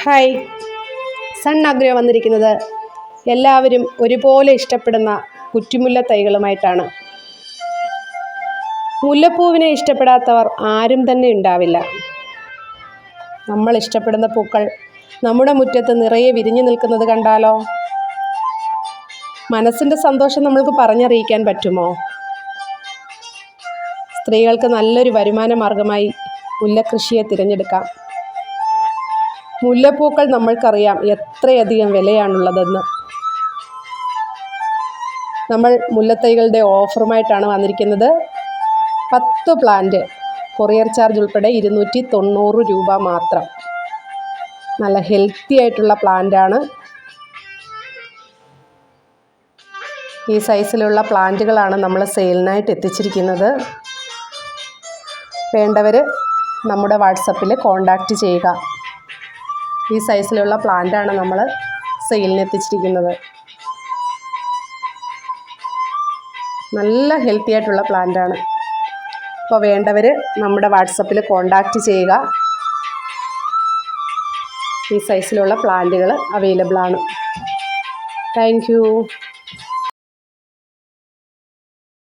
Hi, sun agro വന്നിരിക്കുന്നത് എല്ലാവരും ഒരുപോലെ ഇഷ്ടപ്പെടുന്ന കുറ്റിമുല്ല തൈകളുമായിട്ടാണ്. മുല്ലപ്പൂവിനെ ഇഷ്ടപ്പെടാത്തവർ ആരും തന്നെ ഉണ്ടാവില്ല. നമ്മൾ ഇഷ്ടപ്പെടുന്ന പൂക്കൾ നമ്മുടെ മുറ്റത്ത് നിറയെ വിരിഞ്ഞു നിൽക്കുന്നത് കണ്ടാലോ? മനസ്സിൻ്റെ സന്തോഷം നമ്മൾക്ക് പറഞ്ഞറിയിക്കാൻ പറ്റുമോ? സ്ത്രീകൾക്ക് നല്ലൊരു വരുമാന മാർഗമായി മുല്ലക്കൃഷിയെ തിരഞ്ഞെടുക്കാം. മുല്ലപ്പൂക്കൾ നമ്മൾക്കറിയാം എത്രയധികം വിലയാണുള്ളതെന്ന്. നമ്മൾ മുല്ലത്തൈകളുടെ ഓഫറുമായിട്ടാണ് വന്നിരിക്കുന്നത്. 10 പ്ലാന്റ് കൊറിയർ ചാർജ് ഉൾപ്പെടെ 290 രൂപ മാത്രം. നല്ല ഹെൽത്തി ആയിട്ടുള്ള പ്ലാന്റാണ്. ഈ സൈസിലുള്ള പ്ലാന്റുകളാണ് നമ്മൾ സെയിലിനായിട്ട് എത്തിച്ചിരിക്കുന്നത്. വേണ്ടവർ നമ്മുടെ വാട്സപ്പിൽ കോൺടാക്റ്റ് ചെയ്യുക. ഈ സൈസിലുള്ള പ്ലാന്റാണ് നമ്മൾ സെയിലിന് എത്തിച്ചിരിക്കുന്നത്. നല്ല ഹെൽത്തി ആയിട്ടുള്ള പ്ലാന്റാണ്. അപ്പോൾ വേണ്ടവർ നമ്മുടെ വാട്സപ്പിൽ കോൺടാക്റ്റ് ചെയ്യുക. ഈ സൈസിലുള്ള പ്ലാന്റുകൾ അവൈലബിൾ ആണ്. Thank you.